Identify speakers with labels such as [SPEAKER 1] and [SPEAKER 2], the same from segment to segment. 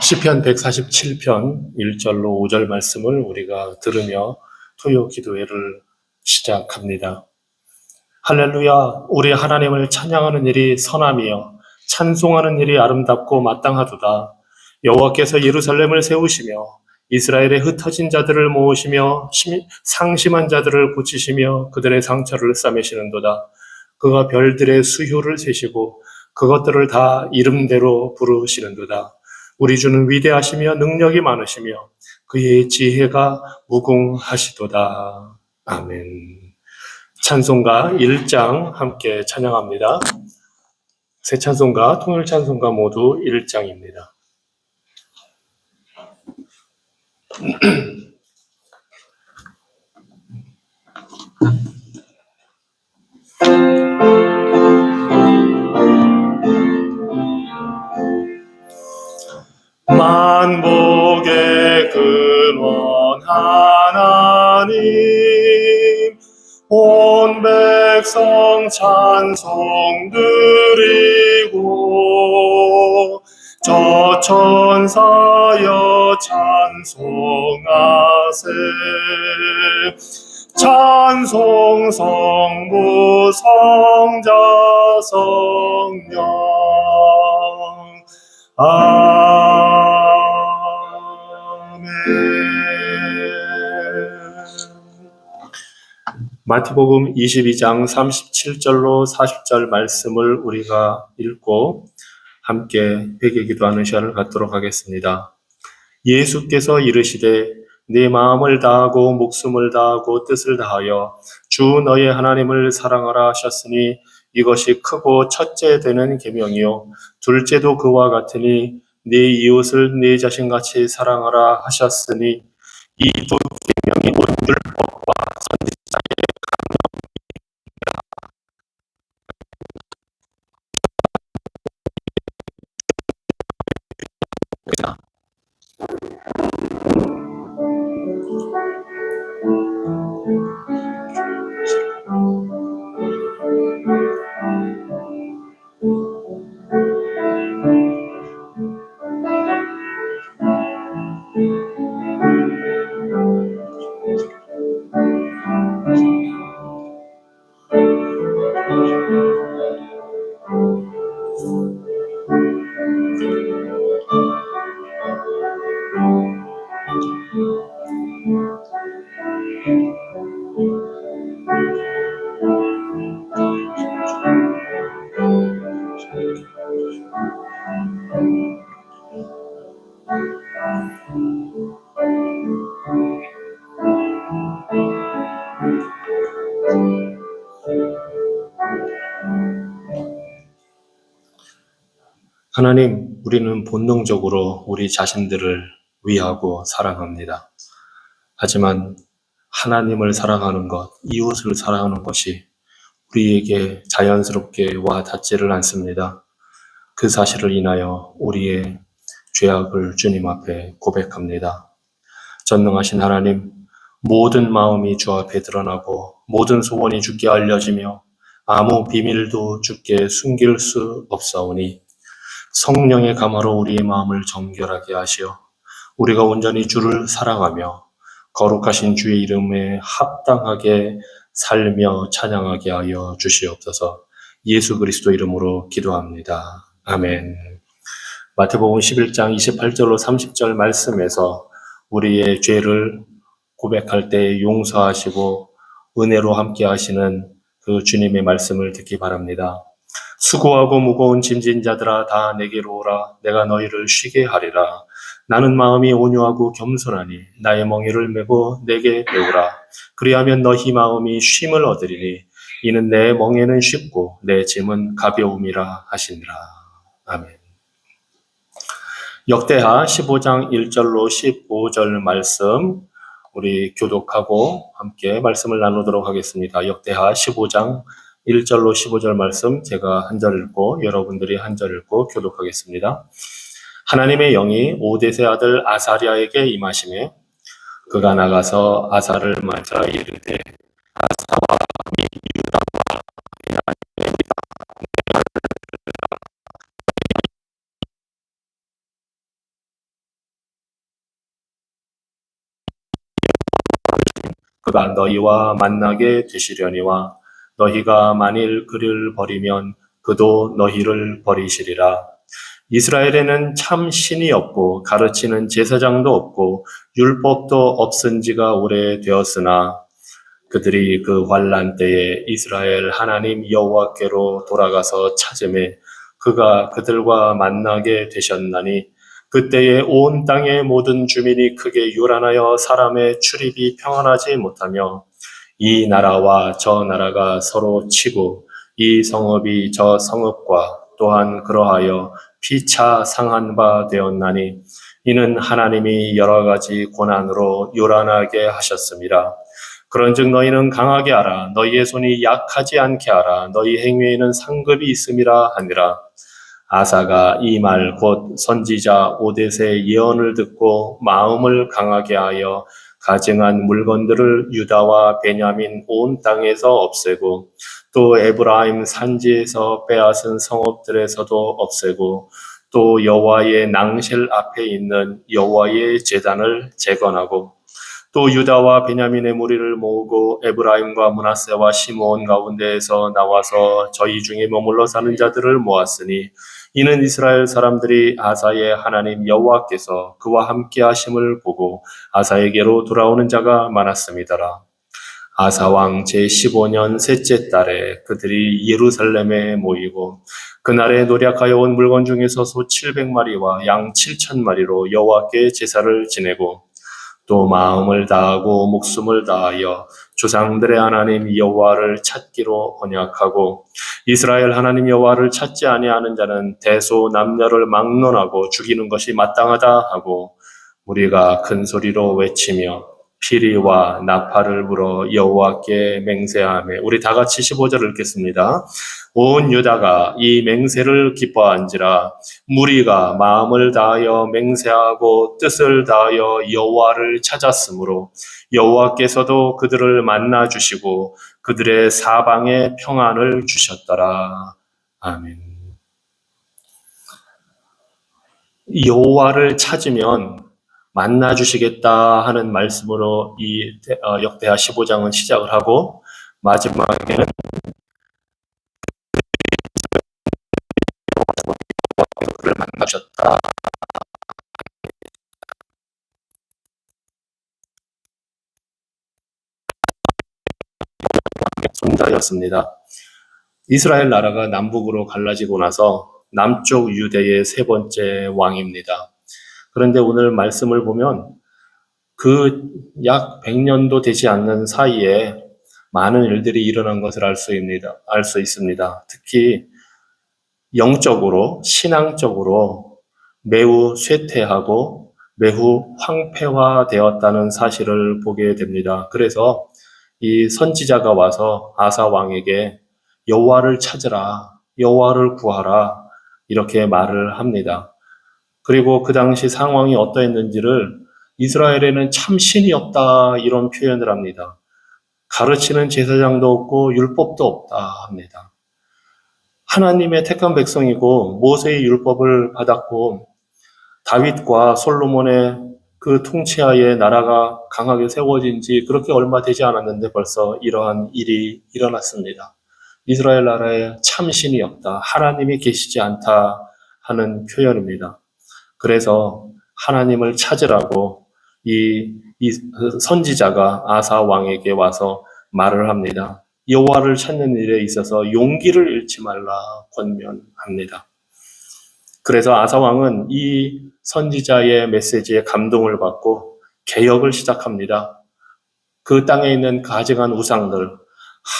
[SPEAKER 1] 시편 147편 1절로 5절 말씀을 우리가 들으며 토요 기도회를 시작합니다. 할렐루야, 우리 하나님을 찬양하는 일이 선함이여 찬송하는 일이 아름답고 마땅하도다. 여호와께서 예루살렘을 세우시며 이스라엘의 흩어진 자들을 모으시며 상심한 자들을 고치시며 그들의 상처를 싸매시는도다. 그가 별들의 수효를 세시고 그것들을 다 이름대로 부르시는도다. 우리 주는 위대하시며 능력이 많으시며 그의 지혜가 무궁하시도다. 아멘. 찬송가 1장 함께 찬양합니다. 새 찬송가, 통일 찬송가 모두 1장입니다. 만복의 근원 하나님, 온 백성 찬송 드리고 저 천사여 찬송하세. 찬송 성부 성자 성령 아멘. 마태복음 22장 37절로 40절 말씀을 우리가 읽고 함께 회개 기도하는 시간을 갖도록 하겠습니다. 예수께서 이르시되 내 마음을 다하고 목숨을 다하고 뜻을 다하여 주 너의 하나님을 사랑하라 하셨으니 이것이 크고 첫째 되는 계명이요 둘째도 그와 같으니 네 이웃을 네 자신같이 사랑하라 하셨으니 이 두 계명이 온 율법과 선지자의 강론이다. 하나님, 우리는 본능적으로 우리 자신들을 위하고 사랑합니다. 하지만 하나님을 사랑하는 것, 이웃을 사랑하는 것이 우리에게 자연스럽게 와 닿지를 않습니다. 그 사실을 인하여 우리의 죄악을 주님 앞에 고백합니다. 전능하신 하나님, 모든 마음이 주 앞에 드러나고 모든 소원이 주께 알려지며 아무 비밀도 주께 숨길 수 없사오니 성령의 감화로 우리의 마음을 정결하게 하시어 우리가 온전히 주를 사랑하며 거룩하신 주의 이름에 합당하게 살며 찬양하게 하여 주시옵소서. 예수 그리스도 이름으로 기도합니다. 아멘. 마태복음 11장 28절로 30절 말씀에서 우리의 죄를 고백할 때 용서하시고 은혜로 함께 하시는 그 주님의 말씀을 듣기 바랍니다. 수고하고 무거운 짐진 자들아 다 내게로 오라. 내가 너희를 쉬게 하리라. 나는 마음이 온유하고 겸손하니 나의 멍에를 메고 내게 배우라. 그리하면 너희 마음이 쉼을 얻으리니 이는 내 멍에는 쉽고 내 짐은 가벼움이라 하시니라. 아멘. 역대하 15장 1절로 15절 말씀 우리 교독하고 함께 말씀을 나누도록 하겠습니다. 역대하 15장 1절로 15절 말씀 제가 한 절 읽고 여러분들이 한 절 읽고 교독하겠습니다. 하나님의 영이 오뎃의 아들 아사랴에게 임하시매 그가 나가서 아사를 맞아 이르되 아사와 및 유다와 그가 너희와 만나게 되시려니와 너희가 만일 그를 버리면 그도 너희를 버리시리라. 이스라엘에는 참 신이 없고 가르치는 제사장도 없고 율법도 없은 지가 오래되었으나 그들이 그 환난 때에 이스라엘 하나님 여호와께로 돌아가서 찾음에 그가 그들과 만나게 되셨나니 그때에 온 땅의 모든 주민이 크게 요란하여 사람의 출입이 평안하지 못하며 이 나라와 저 나라가 서로 치고 이 성읍이 저 성읍과 또한 그러하여 피차 상한 바 되었나니 이는 하나님이 여러 가지 고난으로 요란하게 하셨습니다. 그런즉 너희는 강하게 하라. 너희의 손이 약하지 않게 하라. 너희 행위에는 상급이 있음이라 하니라. 아사가 이 말 곧 선지자 오뎃의 예언을 듣고 마음을 강하게 하여 가증한 물건들을 유다와 베냐민 온 땅에서 없애고 또 에브라임 산지에서 빼앗은 성읍들에서도 없애고 또 여호와의 낭실 앞에 있는 여호와의 제단을 재건하고 또 유다와 베냐민의 무리를 모으고 에브라임과 므낫세와 시므온 가운데에서 나와서 저희 중에 머물러 사는 자들을 모았으니 이는 이스라엘 사람들이 아사의 하나님 여호와께서 그와 함께 하심을 보고 아사에게로 돌아오는 자가 많았음이더라. 아사 왕 제15년 셋째 달에 그들이 예루살렘에 모이고 그날에 노력하여 온 물건 중에서 소 700마리와 양 7,000마리로 여호와께 제사를 지내고 또 마음을 다하고 목숨을 다하여 조상들의 하나님 여호와를 찾기로 언약하고 이스라엘 하나님 여호와를 찾지 아니하는 자는 대소 남녀를 막론하고 죽이는 것이 마땅하다 하고 우리가 큰 소리로 외치며 피리와 나팔을 불어 여호와께 맹세하며 우리 다 같이 15절을 읽겠습니다. 온 유다가 이 맹세를 기뻐한지라 무리가 마음을 다하여 맹세하고 뜻을 다하여 여호와를 찾았으므로 여호와께서도 그들을 만나 주시고 그들의 사방에 평안을 주셨더라. 아멘. 여호와를 찾으면 만나 주시겠다 하는 말씀으로 이 역대하 15장은 시작을 하고 마지막에는 그를 만나 주셨다. 손자였습니다. 이스라엘 나라가 남북으로 갈라지고 나서 남쪽 유대의 세 번째 왕입니다. 그런데 오늘 말씀을 보면 그 약 100년도 되지 않는 사이에 많은 일들이 일어난 것을 알 수 있습니다. 특히 영적으로, 신앙적으로 매우 쇠퇴하고 매우 황폐화되었다는 사실을 보게 됩니다. 그래서 이 선지자가 와서 아사 왕에게 여호와를 찾으라, 여호와를 구하라 이렇게 말을 합니다. 그리고 그 당시 상황이 어떠했는지를 이스라엘에는 참 신이 없다 이런 표현을 합니다. 가르치는 제사장도 없고 율법도 없다 합니다. 하나님의 택한 백성이고 모세의 율법을 받았고 다윗과 솔로몬의 그 통치하에 나라가 강하게 세워진 지 그렇게 얼마 되지 않았는데 벌써 이러한 일이 일어났습니다. 이스라엘 나라에 참신이 없다, 하나님이 계시지 않다 하는 표현입니다. 그래서 하나님을 찾으라고 이 선지자가 아사 왕에게 와서 말을 합니다. 여호와를 찾는 일에 있어서 용기를 잃지 말라 권면합니다. 그래서 아사 왕은 이 선지자의 메시지에 감동을 받고 개혁을 시작합니다. 그 땅에 있는 가증한 우상들,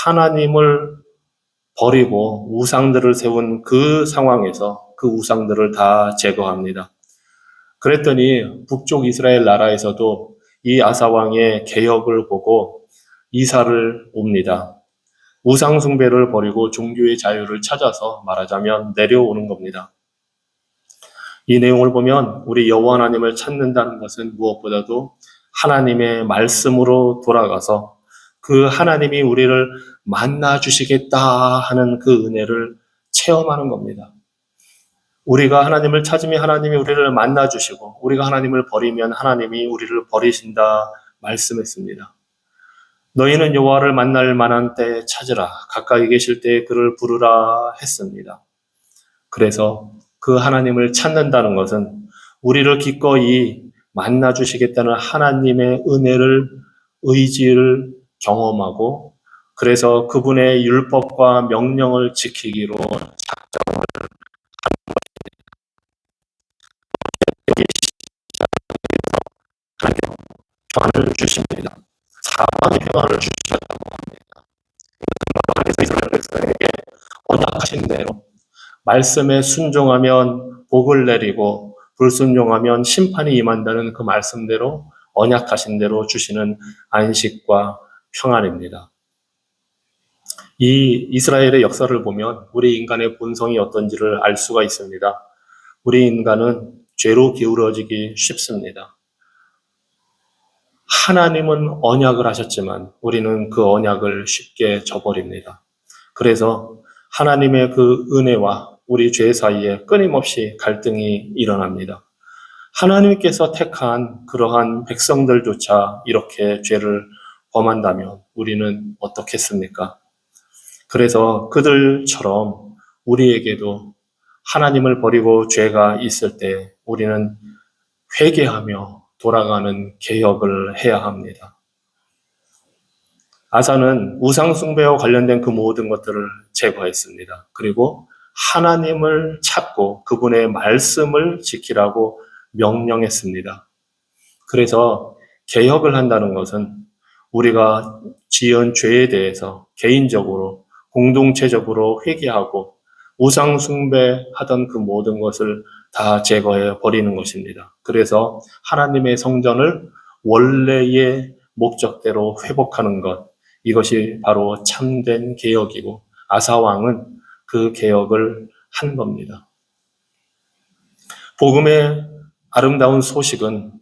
[SPEAKER 1] 하나님을 버리고 우상들을 세운 그 상황에서 그 우상들을 다 제거합니다. 그랬더니 북쪽 이스라엘 나라에서도 이 아사 왕의 개혁을 보고 이사를 옵니다. 우상 숭배를 버리고 종교의 자유를 찾아서 말하자면 내려오는 겁니다. 이 내용을 보면 우리 여호와 하나님을 찾는다는 것은 무엇보다도 하나님의 말씀으로 돌아가서 그 하나님이 우리를 만나 주시겠다 하는 그 은혜를 체험하는 겁니다. 우리가 하나님을 찾으면 하나님이 우리를 만나 주시고 우리가 하나님을 버리면 하나님이 우리를 버리신다 말씀했습니다. 너희는 여호와를 만날 만한 때에 찾으라. 가까이 계실 때에 그를 부르라 했습니다. 그래서 그 하나님을 찾는다는 것은 우리를 기꺼이 만나 주시겠다는 하나님의 은혜를, 의지를 경험하고, 그래서 그분의 율법과 명령을 지키기로 하나님께서 평안을 주십니다. 사방에 평안을 주셨다고 합니다. 하나님께서 이스라엘 백성에게 언약하신 대로 말씀에 순종하면 복을 내리고 불순종하면 심판이 임한다는 그 말씀대로 언약하신 대로 주시는 안식과 평안입니다. 이 이스라엘의 역사를 보면 우리 인간의 본성이 어떤지를 알 수가 있습니다. 우리 인간은 죄로 기울어지기 쉽습니다. 하나님은 언약을 하셨지만 우리는 그 언약을 쉽게 저버립니다. 그래서 하나님의 그 은혜와 우리 죄 사이에 끊임없이 갈등이 일어납니다. 하나님께서 택한 그러한 백성들조차 이렇게 죄를 범한다면 우리는 어떻겠습니까? 그래서 그들처럼 우리에게도 하나님을 버리고 죄가 있을 때 우리는 회개하며 돌아가는 개혁을 해야 합니다. 아사는 우상숭배와 관련된 그 모든 것들을 제거했습니다. 그리고 하나님을 찾고 그분의 말씀을 지키라고 명령했습니다. 그래서 개혁을 한다는 것은 우리가 지은 죄에 대해서 개인적으로, 공동체적으로 회개하고 우상숭배하던 그 모든 것을 다 제거해 버리는 것입니다. 그래서 하나님의 성전을 원래의 목적대로 회복하는 것, 이것이 바로 참된 개혁이고 아사왕은 그 개혁을 한 겁니다. 복음의 아름다운 소식은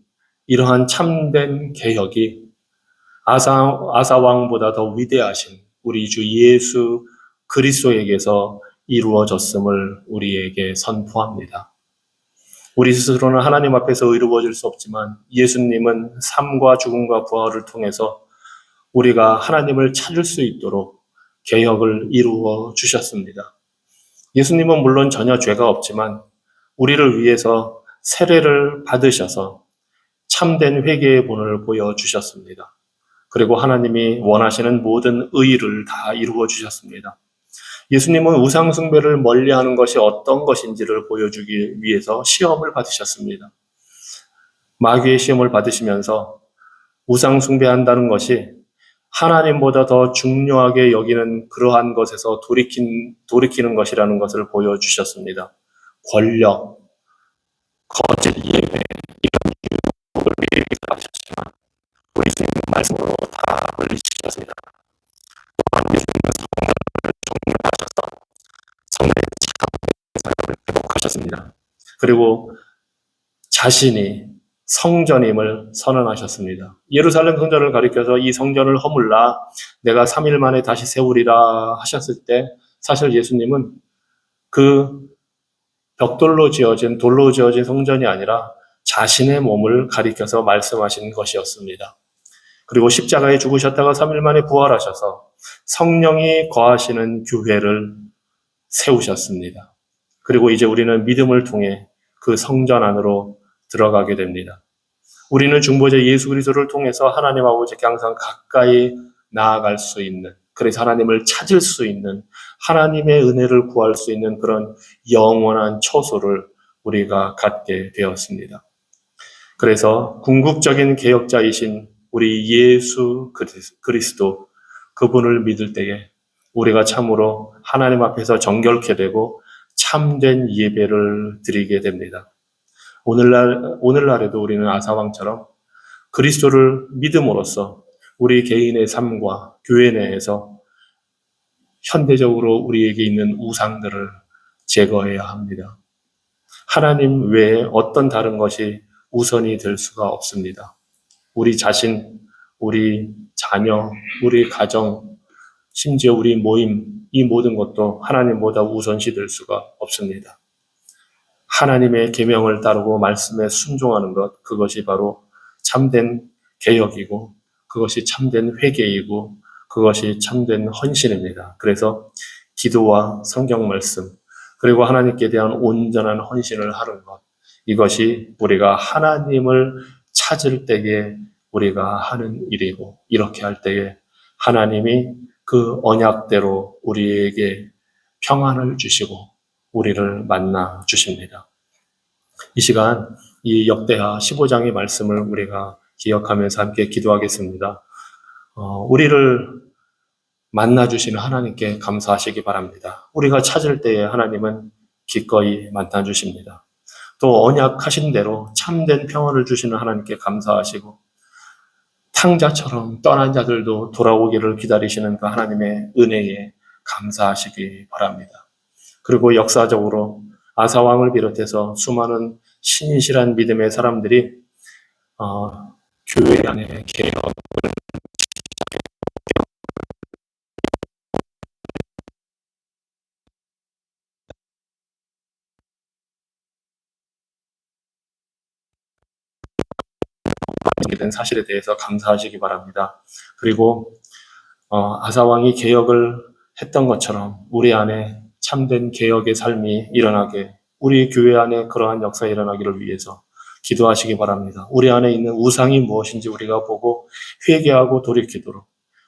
[SPEAKER 1] 이러한 참된 개혁이 아사왕보다 더 위대하신 우리 주 예수 그리스도에게서 이루어졌음을 우리에게 선포합니다. 우리 스스로는 하나님 앞에서 의로워질 수 없지만 예수님은 삶과 죽음과 부활을 통해서 우리가 하나님을 찾을 수 있도록 개혁을 이루어 주셨습니다. 예수님은 물론 전혀 죄가 없지만 우리를 위해서 세례를 받으셔서 참된 회개의 본을 보여주셨습니다. 그리고 하나님이 원하시는 모든 의를 다 이루어 주셨습니다. 예수님은 우상숭배를 멀리하는 것이 어떤 것인지를 보여주기 위해서 시험을 받으셨습니다. 마귀의 시험을 받으시면서 우상숭배한다는 것이 하나님보다 더 중요하게 여기는 그러한 것에서 돌이키는 것이라는 것을 보여주셨습니다. 권력, 거짓 예배, 이런 유혹을 우리에게 하셨지만 우리 주님은 말씀으로 다 물리치셨습니다. 또한 예수님은 성전을 정립하셔서 성전의 사역을 회복하셨습니다. 그리고 자신이 성전임을 선언하셨습니다. 예루살렘 성전을 가리켜서 이 성전을 허물라 내가 3일 만에 다시 세우리라 하셨을 때 사실 예수님은 그 벽돌로 지어진 돌로 지어진 성전이 아니라 자신의 몸을 가리켜서 말씀하신 것이었습니다. 그리고 십자가에 죽으셨다가 3일 만에 부활하셔서 성령이 거하시는 교회를 세우셨습니다. 그리고 이제 우리는 믿음을 통해 그 성전 안으로 들어가게 됩니다. 우리는 중보자 예수 그리스도를 통해서 하나님 아버지께 항상 가까이 나아갈 수 있는, 그래서 하나님을 찾을 수 있는, 하나님의 은혜를 구할 수 있는 그런 영원한 처소를 우리가 갖게 되었습니다. 그래서 궁극적인 개혁자이신 우리 예수 그리스도, 그분을 믿을 때에 우리가 참으로 하나님 앞에서 정결케 되고 참된 예배를 드리게 됩니다. 오늘날에도 우리는 아사왕처럼 그리스도를 믿음으로써 우리 개인의 삶과 교회 내에서 현대적으로 우리에게 있는 우상들을 제거해야 합니다. 하나님 외에 어떤 다른 것이 우선이 될 수가 없습니다. 우리 자신, 우리 자녀, 우리 가정, 심지어 우리 모임, 이 모든 것도 하나님보다 우선시 될 수가 없습니다. 하나님의 계명을 따르고 말씀에 순종하는 것, 그것이 바로 참된 개혁이고 그것이 참된 회개이고 그것이 참된 헌신입니다. 그래서 기도와 성경 말씀 그리고 하나님께 대한 온전한 헌신을 하는 것, 이것이 우리가 하나님을 찾을 때에 우리가 하는 일이고, 이렇게 할 때에 하나님이 그 언약대로 우리에게 평안을 주시고 우리를 만나 주십니다. 이 시간 이 역대하 15장의 말씀을 우리가 기억하면서 함께 기도하겠습니다. 우리를 만나주시는 하나님께 감사하시기 바랍니다. 우리가 찾을 때에 하나님은 기꺼이 만나주십니다. 또 언약하신 대로 참된 평안을 주시는 하나님께 감사하시고 탕자처럼 떠난 자들도 돌아오기를 기다리시는 그 하나님의 은혜에 감사하시기 바랍니다. 그리고 역사적으로 아사왕을 비롯해서 수많은 신실한 믿음의 사람들이 교회 안에 개혁 된 사실에 대해서 감사하시기 바랍니다. 그리고 아사왕이 개혁을 했던 것처럼 우리 안에 참된 개혁의 삶이 일어나게, 우리 교회 안에 그러한 역사가 일어나기를 위해서 기도하시기 바랍니다. 우리 안에 있는 우상이 무엇인지 우리가 보고 회개하고 돌이키도록,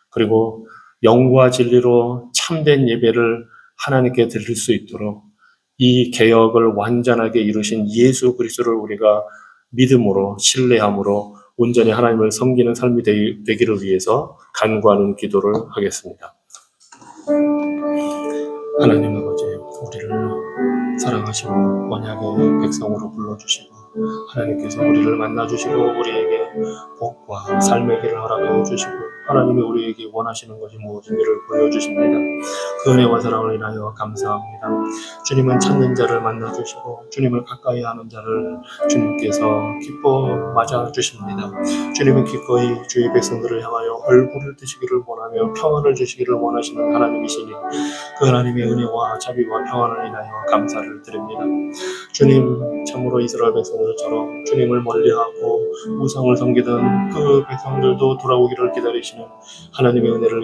[SPEAKER 1] 그리고 영과 진리로 참된 예배를 하나님께 드릴 수 있도록 이 개혁을 완전하게 이루신 예수 그리스도를 우리가 믿음으로 신뢰함으로 온전히 하나님을 섬기는 삶이 되기를 위해서 간구하는 기도를 하겠습니다. 하나님 아버지, 우리를 사랑하시고 언약의 백성으로 불러주시고 하나님께서 우리를 만나주시고 우리에게 복과 삶의 길을 허락하여 주시고 하나님이 우리에게 원하시는 것이 무엇인지를 보여주십니다. 그 은혜와 사랑을 인하여 감사합니다. 주님은 찾는 자를 만나주시고 주님을 가까이 하는 자를 주님께서 기뻐 맞아주십니다. 주님은 기꺼이 주의 백성들을 향하여 얼굴을 드시기를 원하며 평안을 주시기를 원하시는 하나님이시니 그 하나님의 은혜와 자비와 평안을 인하여 감사를 드립니다. 주님, 참으로 이스라엘 백성들처럼 주님을 멀리하고 우상을 섬기던 그 백성들도 돌아오기를 기다리시는 하나님의 은혜를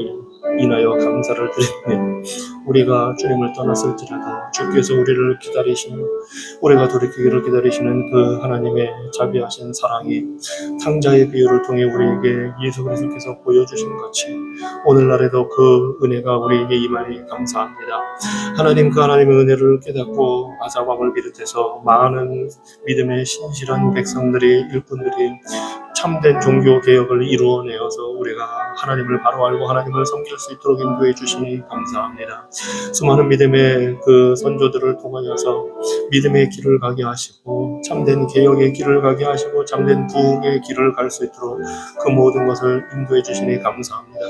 [SPEAKER 1] 인하여 감사를 드리며, 우리가 주님을 떠났을지라도 주께서 우리를 기다리시는, 우리가 돌이키기를 기다리시는 그 하나님의 자비하신 사랑이 탕자의 비유를 통해 우리에게 예수 그리스도께서 보여주신 같이 오늘날에도 그 은혜가 우리에게 임하니 감사합니다. 하나님, 그 하나님의 은혜를 깨닫고 아사왕을 비롯해서 많은 믿음의 신실한 백성들이, 일꾼들이 참된 종교개혁을 이루어내어서 우리가 하나님을 바로 알고 하나님을 섬길 수 있도록 인도해 주시니 감사합니다. 수많은 믿음의 그 선조들을 통하여서 믿음의 길을 가게 하시고 참된 개혁의 길을 가게 하시고 참된 부흥의 길을 갈 수 있도록 그 모든 것을 인도해 주시니 감사합니다.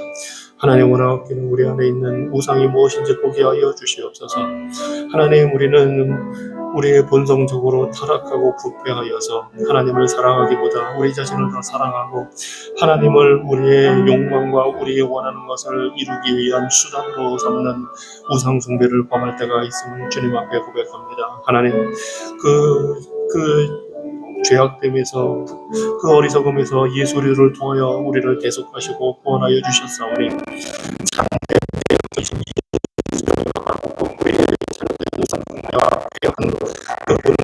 [SPEAKER 1] 하나님, 원하옵기는 우리 안에 있는 우상이 무엇인지 보게 하여 주시옵소서. 하나님, 우리는 우리의 본성적으로 타락하고 부패하여서 하나님을 사랑하기보다 우리 자신을 더 사랑하고 하나님을 우리의 욕망과 우리의 원하는 것을 이루기 위한 수단으로 삼는 우상 숭배를 범할 때가 있음을 주님 앞에 고백합니다. 하나님, 그 죄악됨에서, 그 어리석음에서 예수를 통하여 우리를 계속하시고 구원하여 주셨사오니 참된 개혁이신 예수를 바라보고 우리의 참된 성공과 개혁은 그 본을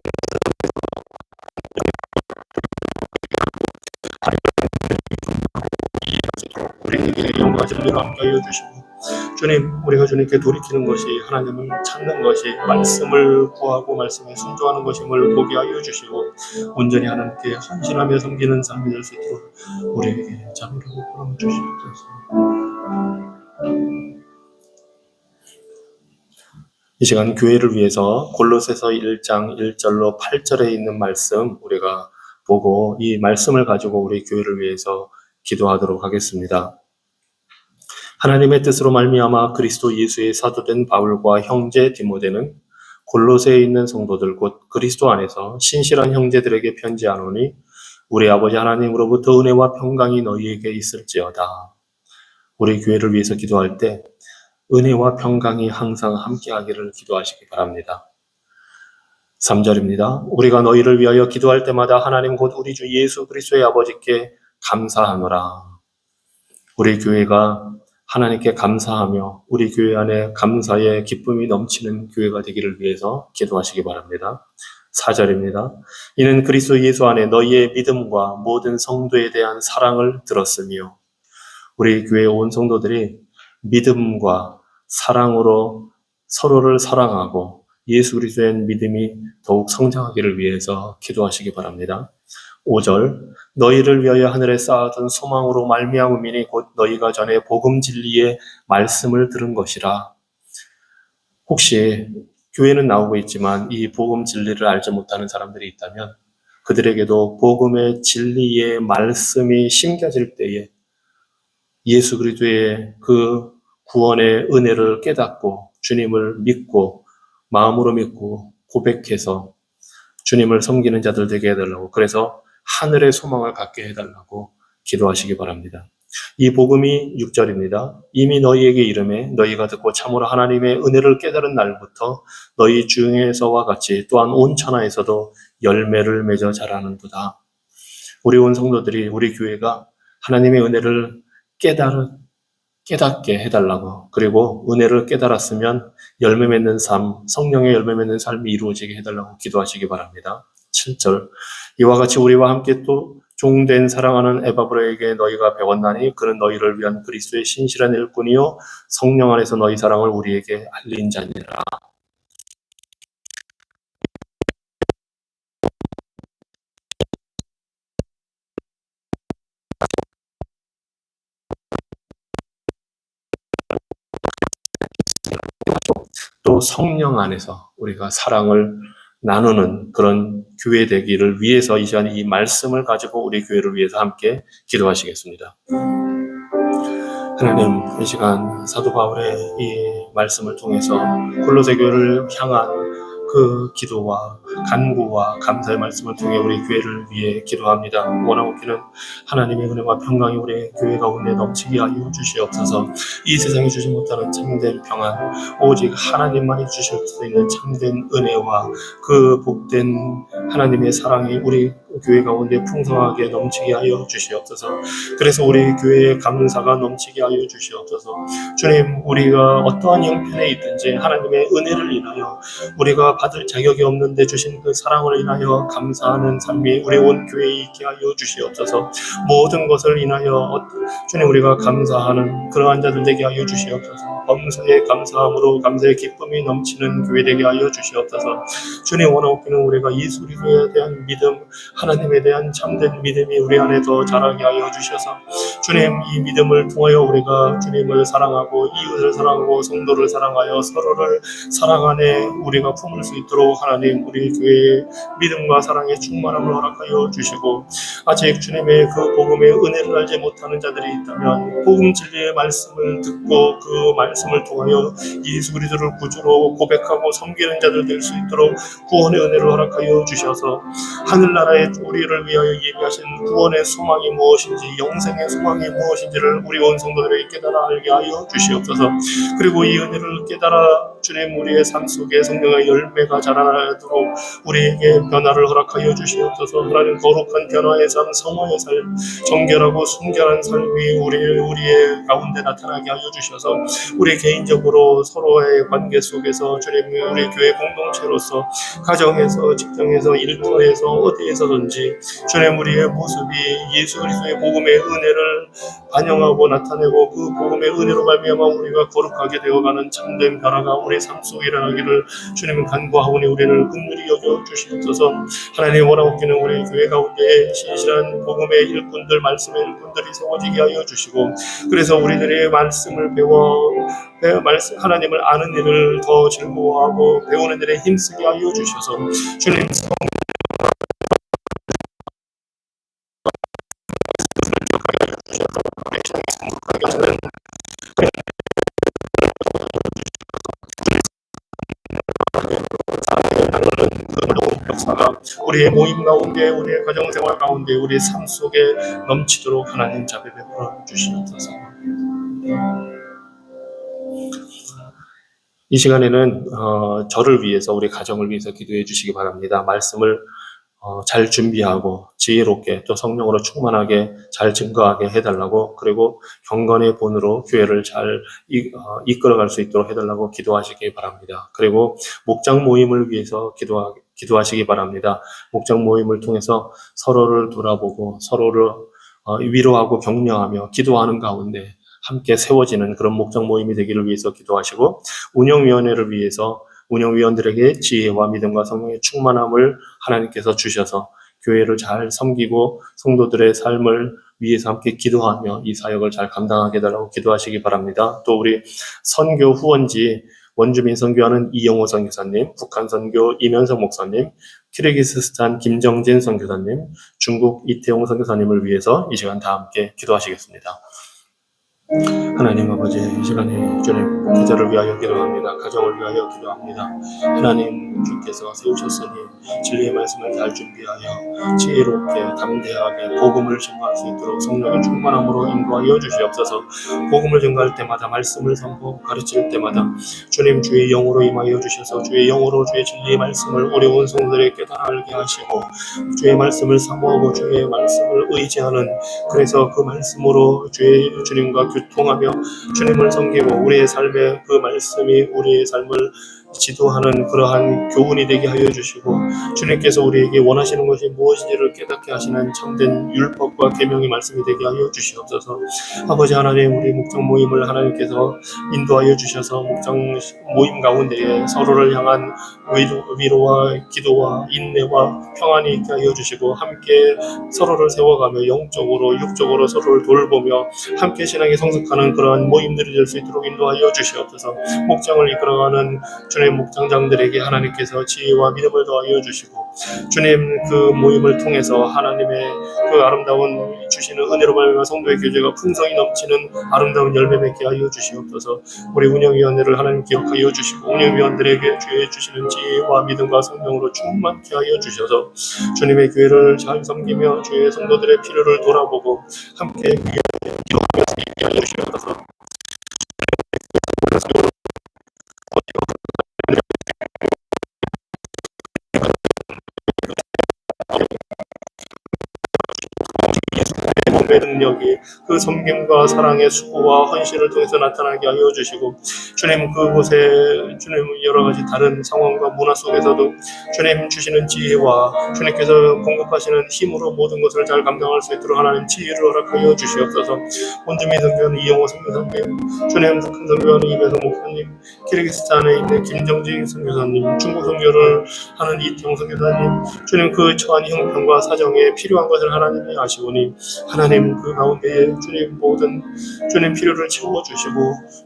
[SPEAKER 1] 우리에게 영과 진리로 함께하여 주시고, 주님, 우리가 주님께 돌이키는 것이 하나님을 찾는 것이 말씀을 구하고 말씀에 순종하는 것임을 보게 하여 주시고 온전히 하나님께 헌신하며 섬기는 삶이 될 수 있도록 우리에게 자비를 베풀어 주시옵소서. 이 시간 교회를 위해서 골로새서 1장 1절로 8절에 있는 말씀 우리가 보고 이 말씀을 가지고 우리 교회를 위해서 기도하도록 하겠습니다. 하나님의 뜻으로 말미암아 그리스도 예수의 사도된 바울과 형제 디모데는 골로새에 있는 성도들 곧 그리스도 안에서 신실한 형제들에게 편지하노니 우리 아버지 하나님으로부터 은혜와 평강이 너희에게 있을지어다. 우리 교회를 위해서 기도할 때 은혜와 평강이 항상 함께하기를 기도하시기 바랍니다. 3절입니다. 우리가 너희를 위하여 기도할 때마다 하나님 곧 우리 주 예수 그리스도의 아버지께 감사하노라. 우리 교회가 하나님께 감사하며 우리 교회 안에 감사의 기쁨이 넘치는 교회가 되기를 위해서 기도하시기 바랍니다. 4절입니다. 이는 그리스도 예수 안에 너희의 믿음과 모든 성도에 대한 사랑을 들었으며, 우리 교회 온 성도들이 믿음과 사랑으로 서로를 사랑하고 예수 그리스도의 믿음이 더욱 성장하기를 위해서 기도하시기 바랍니다. 5절, 너희를 위하여 하늘에 쌓아둔 소망으로 말미암음이니 곧 너희가 전에 복음 진리의 말씀을 들은 것이라. 혹시 교회는 나오고 있지만 이 복음 진리를 알지 못하는 사람들이 있다면 그들에게도 복음의 진리의 말씀이 심겨질 때에 예수 그리스도의 그 구원의 은혜를 깨닫고 주님을 믿고 마음으로 믿고 고백해서 주님을 섬기는 자들 되게 해달라고, 그래서 하늘의 소망을 갖게 해달라고 기도하시기 바랍니다. 이 복음이 6절입니다. 이미 너희에게 이르매 너희가 듣고 참으로 하나님의 은혜를 깨달은 날부터 너희 중에서와 같이 또한 온 천하에서도 열매를 맺어 자라는도다. 우리 온 성도들이, 우리 교회가 하나님의 은혜를 깨닫게 해달라고, 그리고 은혜를 깨달았으면 열매 맺는 삶, 성령의 열매 맺는 삶이 이루어지게 해달라고 기도하시기 바랍니다. 7절, 이와 같이 우리와 함께 또 종된 사랑하는 에바브라에게 너희가 배웠나니 그는 너희를 위한 그리스도의 신실한 일꾼이요 성령 안에서 너희 사랑을 우리에게 알린 자니라. 또 성령 안에서 우리가 사랑을 나누는 그런 교회 되기를 위해서 이 시간에 이 말씀을 가지고 우리 교회를 위해서 함께 기도하시겠습니다. 하나님, 이 시간 사도 바울의 이 말씀을 통해서 골로새 교회를 향한 그 기도와 간구와 감사의 말씀을 통해 우리 교회를 위해 기도합니다. 원하옵기는 하나님의 은혜와 평강이 우리 교회 가운데 넘치게 하여 주시옵소서. 이 세상에 주지 못하는 참된 평안, 오직 하나님만이 주실 수 있는 참된 은혜와 그 복된 하나님의 사랑이 우리 교회 가운데 풍성하게 넘치게 하여 주시옵소서. 그래서 우리 교회에 감사가 넘치게 하여 주시옵소서. 주님, 우리가 어떠한 형편에 있든지 하나님의 은혜를 인하여 우리가 받을 자격이 없는데 주신 그 사랑을 인하여 감사하는 삶이 우리 온 교회에 있게 하여 주시옵소서. 모든 것을 인하여 주님, 우리가 감사하는 그러한 자들 되게 하여 주시옵소서. 범사에 감사함으로 감사의 기쁨이 넘치는 교회 되게 하여 주시옵소서. 주님, 원하옵기는 우리가 예수 그리스도에 대한 믿음, 하나님에 대한 참된 믿음이 우리 안에 더 자라게 하여 주셔서 주님, 이 믿음을 통하여 우리가 주님을 사랑하고 이웃을 사랑하고 성도를 사랑하여 서로를 사랑 안에 우리가 품을 수 있도록 하나님, 우리 교회의 믿음과 사랑의 충만함을 허락하여 주시고, 아직 주님의 그 복음의 은혜를 알지 못하는 자들이 있다면 복음 진리의 말씀을 듣고 그 말씀을 통하여 예수 그리스도를 구주로 고백하고 섬기는 자들 될 수 있도록 구원의 은혜를 허락하여 주셔서 하늘나라에 우리를 위하여 예비하신 구원의 소망이 무엇인지, 영생의 소망이 무엇인지를 우리 온 성도들에게 깨달아 알게 하여 주시옵소서. 그리고 이 은혜를 깨달아 주님, 우리의 삶 속에 성령의 열매가 자라나도록 우리에게 변화를 허락하여 주시옵소서. 하나님, 거룩한 변화의 삶, 성화의 삶, 정결하고 순결한 삶이 우리의 가운데 나타나게 하여 주셔서 우리 개인적으로 서로의 관계 속에서 주님, 우리 교회 공동체로서 가정에서, 직장에서, 일터에서, 어디에서든지 주님, 우리의 모습이 예수 그리스도의 복음의 은혜를 반영하고 나타내고 그 복음의 은혜로 말미암아 우리가 거룩하게 되어가는 참된 변화가 우리 삶 속에 일어나기를 주님은 간구하오니 우리를 긍휼히 여겨 주시옵소서. 하나님, 원하옵기는 우리 교회 가운데 신실한 복음의 일꾼들, 말씀의 일꾼들이 세워지게 하여 주시고, 그래서 우리들의 말씀을 하나님을 아는 일을 더 즐거워하고 배우는 일에 힘쓰게 하여 주셔서 주님, 역사가 우리의 모임 가운데, 우리의 가정생활 가운데, 우리의 삶 속에 넘치도록 하나님 자비 베풀어 주시옵소서. 이 시간에는 저를 위해서, 우리 가정을 위해서 기도해 주시기 바랍니다. 말씀을 잘 준비하고 지혜롭게 또 성령으로 충만하게 잘 증거하게 해달라고, 그리고 경건의 본으로 교회를 잘 이끌어갈 수 있도록 해달라고 기도하시기 바랍니다. 그리고 목장 모임을 위해서 기도하시기 바랍니다. 목장 모임을 통해서 서로를 돌아보고 서로를 위로하고 격려하며 기도하는 가운데 함께 세워지는 그런 목장 모임이 되기를 위해서 기도하시고, 운영위원회를 위해서 운영위원들에게 지혜와 믿음과 성령의 충만함을 하나님께서 주셔서 교회를 잘 섬기고 성도들의 삶을 위해서 함께 기도하며 이 사역을 잘 감당하게 해달라고 기도하시기 바랍니다. 또 우리 선교 후원지 원주민 선교하는 이영호 선교사님, 북한 선교 이면석 목사님, 키르기스스탄 김정진 선교사님, 중국 이태용 선교사님을 위해서 이 시간 다 함께 기도하시겠습니다. 하나님 아버지, 이 시간에 주님 기자를 위하여 기도합니다. 가정을 위하여 기도합니다. 하나님, 주께서 세우셨으니 진리의 말씀을 잘 준비하여 지혜롭게 담대하게 복음을 증거할 수 있도록 성령의 충만함으로 인도하여 주시옵소서. 복음을 증거할 때마다 말씀을 선포 가르칠 때마다 주님 주의 영으로 임하여 주셔서 주의 영으로 주의 진리의 말씀을 어려운 성도들에게 깨달아 알게 하시고, 주의 말씀을 사모하고 주의 말씀을 의지하는, 그래서 그 말씀으로 주님과 교통하며 주님을 섬기고 우리의 삶에 그 말씀이 우리의 삶을 지도하는 그러한 교훈이 되게 하여 주시고, 주님께서 우리에게 원하시는 것이 무엇인지를 깨닫게 하시는 참된 율법과 계명의 말씀이 되게 하여 주시옵소서. 아버지 하나님, 우리 목장 모임을 하나님께서 인도하여 주셔서 목장 모임 가운데에 서로를 향한 위로와 기도와 인내와 평안이 있게 하여 주시고, 함께 서로를 세워가며 영적으로 육적으로 서로를 돌보며 함께 신앙에 성숙하는 그러한 모임들이 될 수 있도록 인도하여 주시옵소서. 목장을 이끌어가는 주님 목장장들에게 하나님께서 지혜와 믿음을 더하여 주시고, 주님 그 모임을 통해서 하나님의 그 아름다운 주시는 은혜로 말미암아 성도의 교제가 풍성이 넘치는 아름다운 열매 맺게 하여 주시옵소서. 우리 운영위원회를 하나님 기억하여 주시고, 운영위원들에게 주의 주시는 지혜와 믿음과 성령으로 충만케 하여 주셔서 주님의 교회를 잘 섬기며 주의 성도들의 필요를 돌아보고 함께 기도하면서 있게 하여 주시옵소서. 몸의 능력이 그 섬김과 사랑의 수고와 헌신을 통해서 나타나게 하여 주시고, 주님 그곳에 주님 여러 가지 다른 상황과 문화 속에서도 주님 주시는 지혜와 주님께서 공급하시는 힘으로 모든 것을 잘 감당할 수 있도록 하나님 지혜를 허락하여 주시옵소서. 원주민 선교하는 이영호 선교사님, 주님 북한 선교하는 이배성 목사님, 키르기스탄에 있는 김정진 선교사님, 중국 선교를 하는 이태용 선교사님, 주님 그 처한 형편과 사정에 필요한 것을 하나님이 아시오니 하나님 그 가운데에 주님 모든 주님 필요를 채워주시고,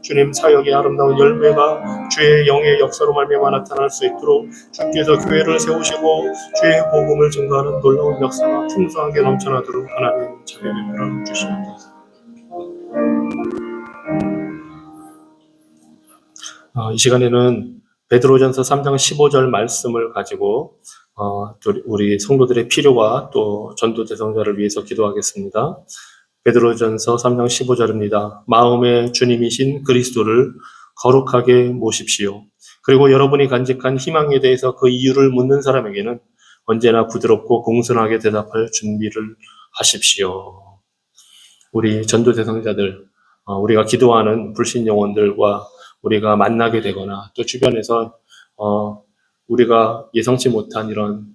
[SPEAKER 1] 주님 사역의 아름다운 열매가 주의 영의 역사로 말미암아 나타날 수 있도록 주께서 교회를 세우시고 주의 복음을 증거하는 놀라운 역사가 풍성하게 넘쳐나도록 하나님 자비 베풀어 주시옵소서. 이 시간에는 베드로전서 3장 15절 말씀을 가지고 우리 성도들의 필요와 또 전도 대상자를 위해서 기도하겠습니다. 베드로전서 3장 15절입니다. 마음의 주님이신 그리스도를 거룩하게 모십시오. 그리고 여러분이 간직한 희망에 대해서 그 이유를 묻는 사람에게는 언제나 부드럽고 공손하게 대답할 준비를 하십시오. 우리 전도 대상자들, 우리가 기도하는 불신 영혼들과 우리가 만나게 되거나 또 주변에서 우리가 예상치 못한 이런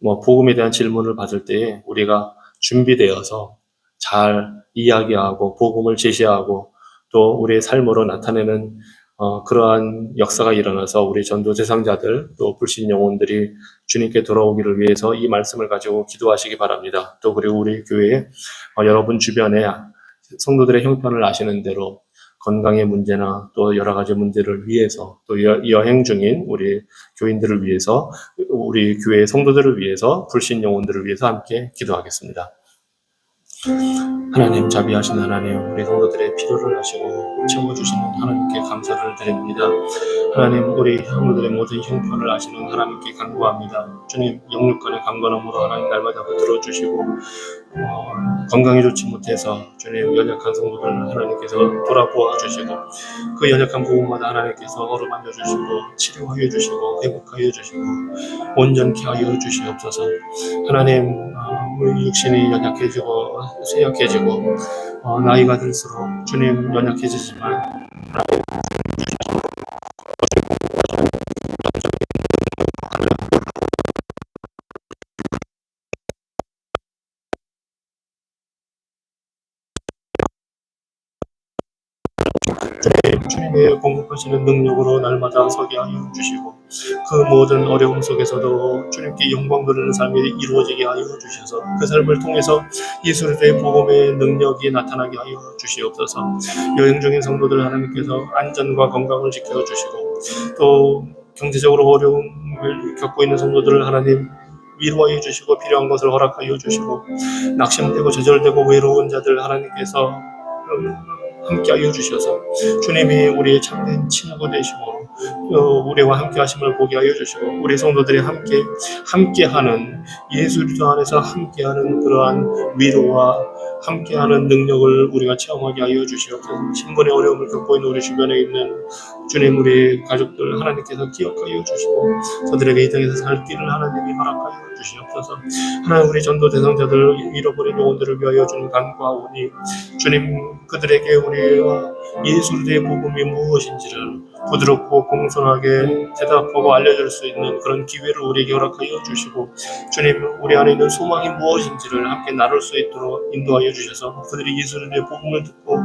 [SPEAKER 1] 복음에 대한 질문을 받을 때에 우리가 준비되어서 잘 이야기하고 복음을 제시하고 또 우리의 삶으로 나타내는 그러한 역사가 일어나서 우리 전도 대상자들 또 불신 영혼들이 주님께 돌아오기를 위해서 이 말씀을 가지고 기도하시기 바랍니다. 또 그리고 우리 교회에 여러분 주변에 성도들의 형편을 아시는 대로 건강의 문제나 또 여러 가지 문제를 위해서 또 여행 중인 우리 교인들을 위해서 우리 교회 성도들을 위해서 불신 영혼들을 위해서 함께 기도하겠습니다. 하나님, 자비하신 하나님, 우리 성도들의 필요를 하시고 채워주시는 하나님께 감사를 드립니다. 하나님, 우리 성도들의 모든 형편을 아시는 하나님께 간구합니다. 주님, 영육간의 강건함으로 하나님 날마다 붙들어 주시고 건강이 좋지 못해서 주님 연약한 성도들 하나님께서 돌아보아 주시고 그 연약한 부분마다 하나님께서 어루만져 주시고 치료하여 주시고 회복하여 주시고 온전케 하여 주시옵소서. 하나님, 우리 육신이 연약해지고 쇠약해지고 나이가 들수록 주님 연약해지지만 주님의 공급하시는 능력으로 날마다 서게 하여 주시고 그 모든 어려움 속에서도 주님께 영광 돌리는 삶이 이루어지게 하여 주셔서 그 삶을 통해서 예수 그리스도의 복음의 능력이 나타나게 하여 주시옵소서. 여행 중인 성도들 하나님께서 안전과 건강을 지켜주시고 또 경제적으로 어려움을 겪고 있는 성도들을 하나님 위로하여 주시고 필요한 것을 허락하여 주시고 낙심되고 좌절되고 외로운 자들 하나님께서 함께하여 주셔서 주님이 우리의 참된 친구 되시고 우리와 함께 하심을 보게 하여 주시고 우리 성도들이 함께하는 예수 그리스도 안에서 함께하는 그러한 위로와 함께하는 능력을 우리가 체험하게 하여 주시옵소서. 신분의 어려움을 겪고 있는 우리 주변에 있는 주님, 우리 가족들 하나님께서 기억하여 주시고 저들에게 이 땅에서 살 길을 하나님이 허락하여 주시옵소서. 하나님, 우리 전도 대상자들 잃어버린 영혼들을 위하여 주님 간구하오니 주님, 그들에게 우리와 예수 그리스도의 복음이 무엇인지를 부드럽고 공손하게 대답하고 알려줄 수 있는 그런 기회를 우리에게 허락하여 주시고 주님, 우리 안에 있는 소망이 무엇인지를 함께 나눌 수 있도록 인도하여 주셔서 그들이 예수 그리스도의 복음을 듣고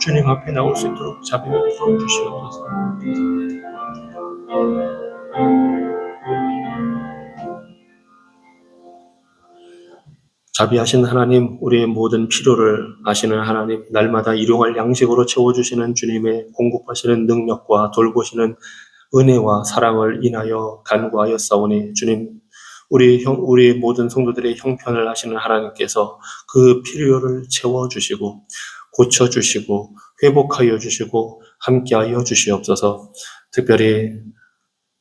[SPEAKER 1] 주님 앞에 나올 수 있도록 자비를 베풀어 주시옵소서. 자비하신 하나님, 우리의 모든 필요를 아시는 하나님, 날마다 일용할 양식으로 채워주시는 주님의 공급하시는 능력과 돌보시는 은혜와 사랑을 인하여 간구하였사오니 주님, 우리 모든 성도들의 형편을 하시는 하나님께서 그 필요를 채워주시고 고쳐주시고 회복하여 주시고 함께하여 주시옵소서. 특별히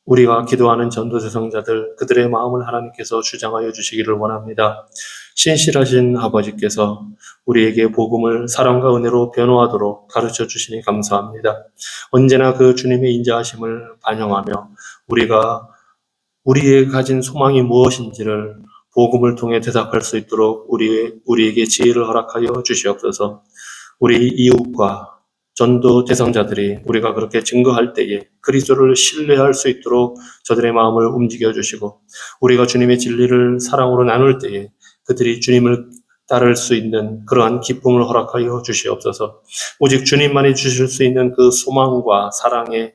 [SPEAKER 1] 우리가 기도하는 전도 대상자들 그들의 마음을 하나님께서 주장하여 주시기를 원합니다. 신실하신 아버지께서 우리에게 복음을 사랑과 은혜로 변호하도록 가르쳐 주시니 감사합니다. 언제나 그 주님의 인자하심을 반영하며 우리가 우리의 가진 소망이 무엇인지를 복음을 통해 대답할 수 있도록 우리에게 지혜를 허락하여 주시옵소서. 우리 이웃과 전도 대상자들이 우리가 그렇게 증거할 때에 그리스도를 신뢰할 수 있도록 저들의 마음을 움직여 주시고 우리가 주님의 진리를 사랑으로 나눌 때에 그들이 주님을 따를 수 있는 그러한 기쁨을 허락하여 주시옵소서. 오직 주님만이 주실 수 있는 그 소망과 사랑에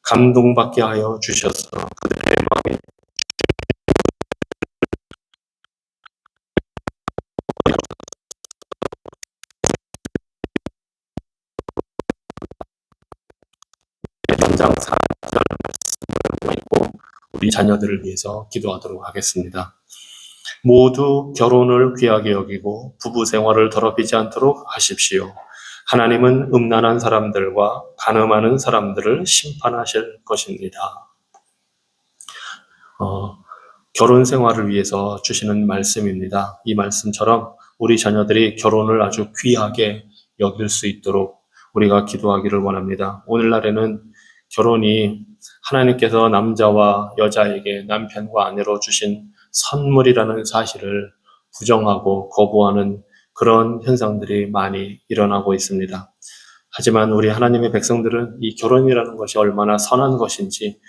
[SPEAKER 1] 감동받게 하여 주셔서 그들의 마음에 연장 4절 말씀을 보고 우리 자녀들을 위해서 기도하도록 하겠습니다. 모두 결혼을 귀하게 여기고 부부 생활을 더럽히지 않도록 하십시오. 하나님은 음란한 사람들과 간음하는 사람들을 심판하실 것입니다. 결혼 생활을 위해서 주시는 말씀입니다. 이 말씀처럼 우리 자녀들이 결혼을 아주 귀하게 여길 수 있도록 우리가 기도하기를 원합니다. 오늘날에는 결혼이 하나님께서 남자와 여자에게 남편과 아내로 주신 선물이라는 사실을 부정하고 거부하는 그런 현상들이 많이 일어나고 있습니다. 하지만 우리 하나님의 백성들은 이 결혼이라는 것이 얼마나 선한 것인지,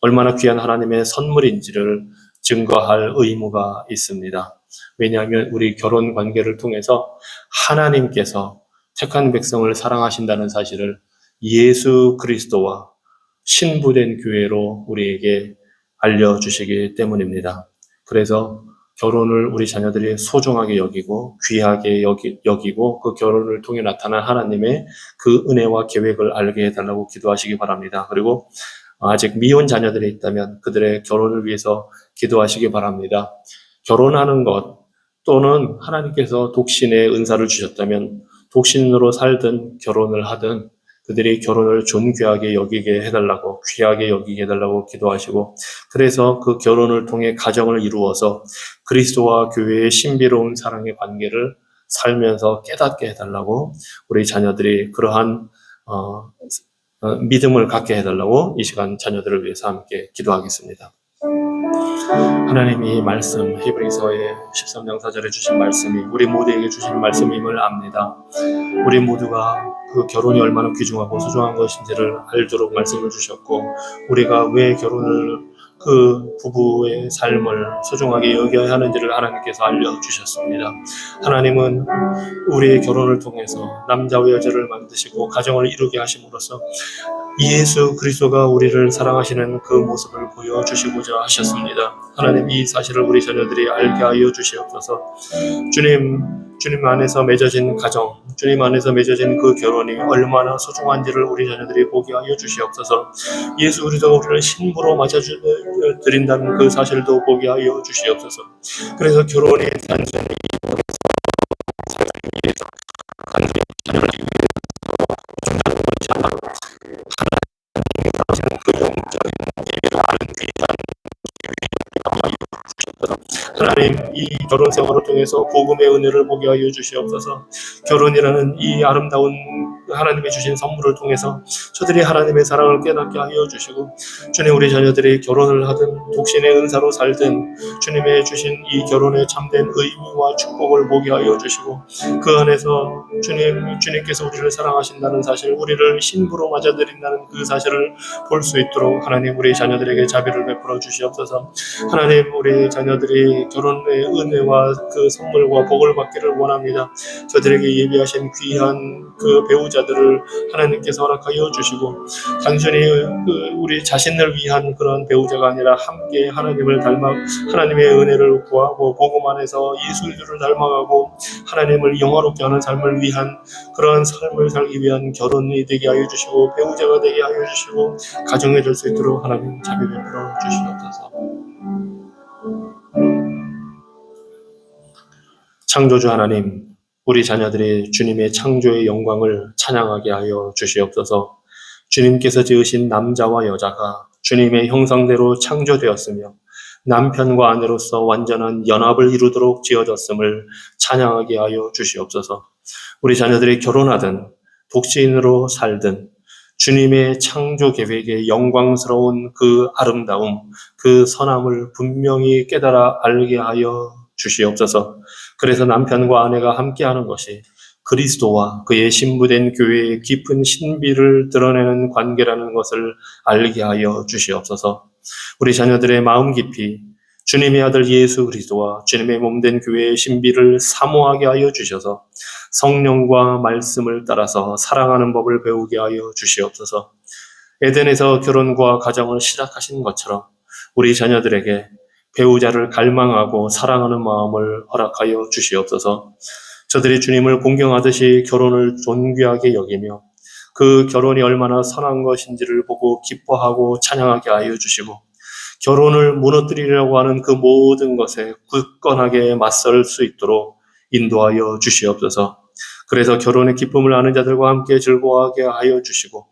[SPEAKER 1] 얼마나 귀한 하나님의 선물인지를 증거할 의무가 있습니다. 왜냐하면 우리 결혼 관계를 통해서 하나님께서 택한 백성을 사랑하신다는 사실을 예수 그리스도와 신부된 교회로 우리에게 알려주시기 때문입니다. 그래서 결혼을 우리 자녀들이 소중하게 여기고 귀하게 여기고 그 결혼을 통해 나타난 하나님의 그 은혜와 계획을 알게 해달라고 기도하시기 바랍니다. 그리고 아직 미혼 자녀들이 있다면 그들의 결혼을 위해서 기도하시기 바랍니다. 결혼하는 것, 또는 하나님께서 독신의 은사를 주셨다면 독신으로 살든 결혼을 하든 그들이 결혼을 존귀하게 여기게 해달라고, 귀하게 여기게 해달라고 기도하시고, 그래서 그 결혼을 통해 가정을 이루어서 그리스도와 교회의 신비로운 사랑의 관계를 살면서 깨닫게 해달라고, 우리 자녀들이 그러한 믿음을 갖게 해달라고 이 시간 자녀들을 위해서 함께 기도하겠습니다. 하나님, 이 말씀, 히브리서의 13장 4절에 주신 말씀이 우리 모두에게 주신 말씀임을 압니다. 우리 모두가 그 결혼이 얼마나 귀중하고 소중한 것인지를 알도록 말씀을 주셨고, 우리가 왜 결혼을, 그 부부의 삶을 소중하게 여겨야 하는지를 하나님께서 알려주셨습니다. 하나님은 우리의 결혼을 통해서 남자와 여자를 만드시고 가정을 이루게 하심으로써 예수 그리스도가 우리를 사랑하시는 그 모습을 보여주시고자 하셨습니다. 하나님, 이 사실을 우리 자녀들이 알게 하여 주시옵소서. 주님 안에서 맺어진 가정, 주님 안에서 맺어진 그 결혼이 얼마나 소중한지를 우리 자녀들이 보게 하여 주시옵소서. 예수 그리스도가 우리를 신부로 맞아드린다는 그 사실도 보게 하여 주시옵소서. 그래서 결혼이 단순히 단순히 자녀를 준다는 것이 아니라 하나님이 하시는 그 영적인 예배를 아는 귀한 하나님, 이 결혼 생활을 통해서 복음의 은혜를 보게 하여 주시옵소서. 결혼이라는 이 아름다운 하나님이 주신 선물을 통해서 저들이 하나님의 사랑을 깨닫게 하여 주시고, 주님, 우리 자녀들이 결혼을 하든 독신의 은사로 살든 주님의 주신 이 결혼의 참된 의미와 축복을 보게 하여 주시고, 그 안에서 주님께서 우리를 사랑하신다는 사실, 우리를 신부로 맞아들인다는 그 사실을 볼 수 있도록 하나님, 우리 자녀들에게 자비를 베풀어 주시옵소서. 하나님, 우리 자녀들이 결혼의 은혜와 그 선물과 복을 받기를 원합니다. 저들에게 예비하신 귀한 그 배우자들을 하나님께서 허락하여 주시고, 단순히 우리 자신을 위한 그런 배우자가 아니라 함께 하나님을 닮아 하나님의 은혜를 구하고 복음 안에서 예수 그리스도를 닮아가고 하나님을 영화롭게 하는 삶을 위한 그런 삶을 살기 위한 결혼이 되게 하여 주시고, 배우자가 되게 하여 주시고, 가정이 될 수 있도록 하나님 자비 베풀어 주시옵소서. 창조주 하나님, 우리 자녀들이 주님의 창조의 영광을 찬양하게 하여 주시옵소서. 주님께서 지으신 남자와 여자가 주님의 형상대로 창조되었으며 남편과 아내로서 완전한 연합을 이루도록 지어졌음을 찬양하게 하여 주시옵소서. 우리 자녀들이 결혼하든 독신으로 살든 주님의 창조 계획의 영광스러운 그 아름다움, 그 선함을 분명히 깨달아 알게 하여 주시옵소서. 그래서 남편과 아내가 함께하는 것이 그리스도와 그의 신부된 교회의 깊은 신비를 드러내는 관계라는 것을 알게 하여 주시옵소서. 우리 자녀들의 마음 깊이 주님의 아들 예수 그리스도와 주님의 몸된 교회의 신비를 사모하게 하여 주셔서 성령과 말씀을 따라서 사랑하는 법을 배우게 하여 주시옵소서. 에덴에서 결혼과 가정을 시작하신 것처럼 우리 자녀들에게 배우자를 갈망하고 사랑하는 마음을 허락하여 주시옵소서. 저들이 주님을 공경하듯이 결혼을 존귀하게 여기며 그 결혼이 얼마나 선한 것인지를 보고 기뻐하고 찬양하게 하여 주시고, 결혼을 무너뜨리려고 하는 그 모든 것에 굳건하게 맞설 수 있도록 인도하여 주시옵소서. 그래서 결혼의 기쁨을 아는 자들과 함께 즐거워하게 하여 주시고,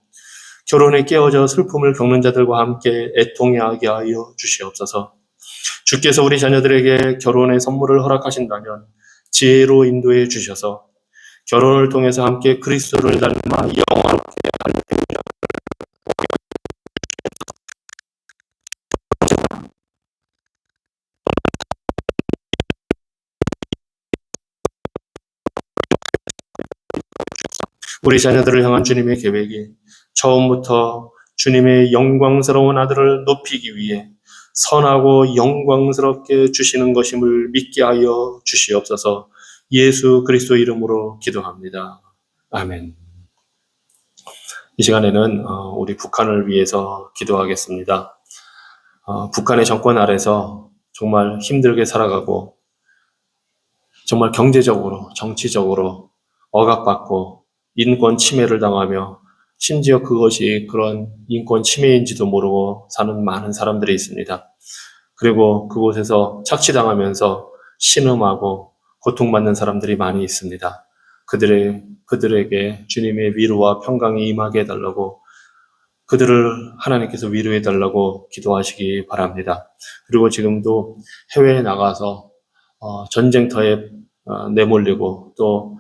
[SPEAKER 1] 결혼에 깨어져 슬픔을 겪는 자들과 함께 애통하게 하여 주시옵소서. 주께서 우리 자녀들에게 결혼의 선물을 허락하신다면 지혜로 인도해 주셔서 결혼을 통해서 함께 그리스도를 닮아 영화롭게 하는 우리 자녀들을 향한 주님의 계획이 처음부터 주님의 영광스러운 아들을 높이기 위해 선하고 영광스럽게 주시는 것임을 믿게 하여 주시옵소서. 예수 그리스도 이름으로 기도합니다. 아멘. 이 시간에는 우리 북한을 위해서 기도하겠습니다. 북한의 정권 아래서 정말 힘들게 살아가고 정말 경제적으로, 정치적으로 억압받고 인권 침해를 당하며 심지어 그것이 그런 인권 침해인지도 모르고 사는 많은 사람들이 있습니다. 그리고 그곳에서 착취당하면서 신음하고 고통받는 사람들이 많이 있습니다. 그들에게 주님의 위로와 평강이 임하게 해달라고, 그들을 하나님께서 위로해 달라고 기도하시기 바랍니다. 그리고 지금도 해외에 나가서 전쟁터에 내몰리고 또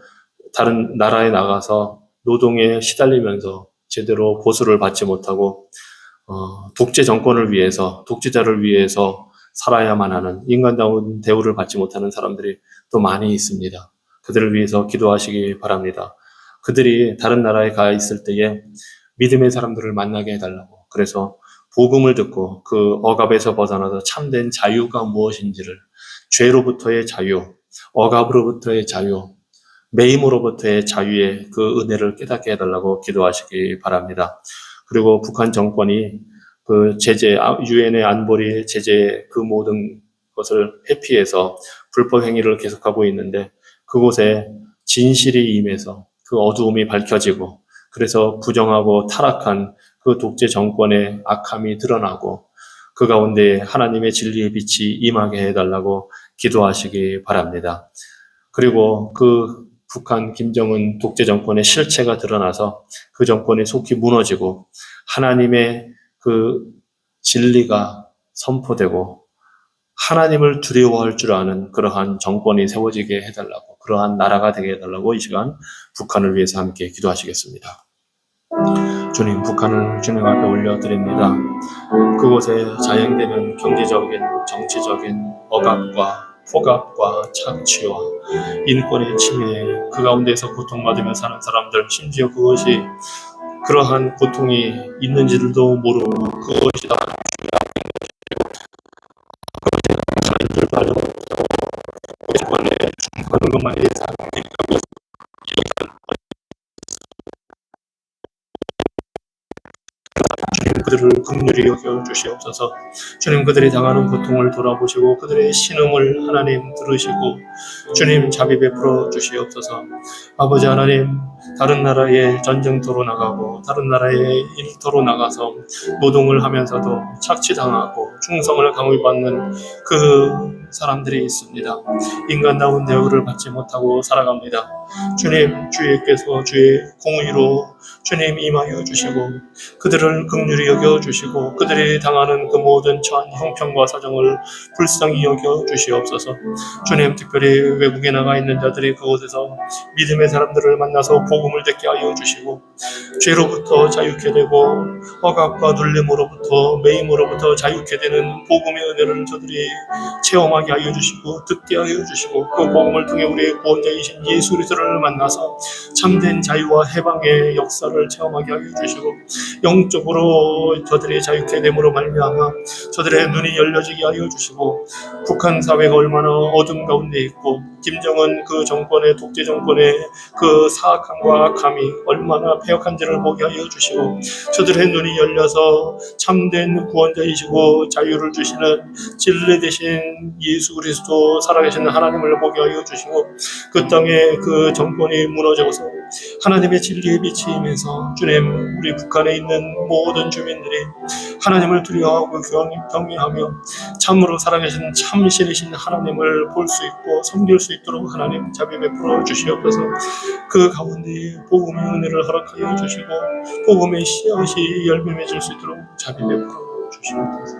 [SPEAKER 1] 다른 나라에 나가서 노동에 시달리면서 제대로 보수를 받지 못하고 독재 정권을 위해서, 독재자를 위해서 살아야만 하는, 인간다운 대우를 받지 못하는 사람들이 또 많이 있습니다. 그들을 위해서 기도하시기 바랍니다. 그들이 다른 나라에 가 있을 때에 믿음의 사람들을 만나게 해달라고, 그래서 복음을 듣고 그 억압에서 벗어나서 참된 자유가 무엇인지를, 죄로부터의 자유, 억압으로부터의 자유, 매임으로부터의 자유의 그 은혜를 깨닫게 해달라고 기도하시기 바랍니다. 그리고 북한 정권이 그 제재, 유엔의 안보리 제재 그 모든 것을 회피해서 불법 행위를 계속하고 있는데, 그곳에 진실이 임해서 그 어두움이 밝혀지고, 그래서 부정하고 타락한 그 독재 정권의 악함이 드러나고, 그 가운데 하나님의 진리의 빛이 임하게 해달라고 기도하시기 바랍니다. 그리고 그 북한 김정은 독재 정권의 실체가 드러나서 그 정권이 속히 무너지고 하나님의 그 진리가 선포되고 하나님을 두려워할 줄 아는 그러한 정권이 세워지게 해달라고, 그러한 나라가 되게 해달라고 이 시간 북한을 위해서 함께 기도하시겠습니다. 주님, 북한을 주님 앞에 올려드립니다. 그곳에 자행되는 경제적인, 정치적인 억압과 폭압과 착취와 인권의 침해, 그 가운데서 고통받으며 사는 사람들, 심지어 그것이 그러한 고통이 있는지도 모르고 그것이 다 자연들 발로 인권의 중간으로만 예상되고 주님, 그들을 긍휼히 여겨 주시옵소서. 주님, 그들이 당하는 고통을 돌아보시고 그들의 신음을 하나님 들으시고 주님 자비 베풀어 주시옵소서. 아버지 하나님, 다른 나라에 전쟁터로 나가고 다른 나라에 일터로 나가서 노동을 하면서도 착취당하고 충성을 강요받는 그 사람들이 있습니다. 인간다운 대우를 받지 못하고 살아갑니다. 주님, 주께서 주의 공의로 주님 임하여 주시고 그들을 긍휼히 여겨주시고 그들이 당하는 그 모든 처한 형편과 사정을 불쌍히 여겨주시옵소서. 주님, 특별히 외국에 나가 있는 자들이 그곳에서 믿음의 사람들을 만나서 복음을 듣게 하여 주시고 죄로부터 자유케 되고 억압과 눌림으로부터 매임으로부터 자유케 되는 복음의 은혜를 저들이 체험하게 하여 주시고 듣게 하여 주시고 그 복음을 통해 우리의 구원자이신 예수 그리스도를 만나서 참된 자유와 해방의 역사를 체험하게 하여 주시고 영적으로 저들이 자유케 됨으로 말미암아 저들의 눈이 열려지게 하여 주시고 북한 사회가 얼마나 어둠 가운데 있고 김정은 그 정권의 독재 정권의 그 사악함과 악함이 얼마나 폐역한지를 보게 하여 주시고 저들의 눈이 열려서 참된 구원자이시고 자유를 주시는 진리 되신 예수 그리스도 살아계신 하나님을 보게 하여 주시고 그 땅에 그 정권이 무너져서 하나님의 진리의 빛이 임해서 주님, 우리 북한에 있는 모든 주민들이 하나님을 두려워하고 경외하며 참으로 살아계신 참신이신 하나님을 볼 수 있고 섬길 수 있도록 하나님 자비 베풀어 주시옵소서. 그 가운데 복음의 은혜를 허락하여 주시고 복음의 씨앗이 열매 맺을 수 있도록 자비 베풀어 주시옵소서.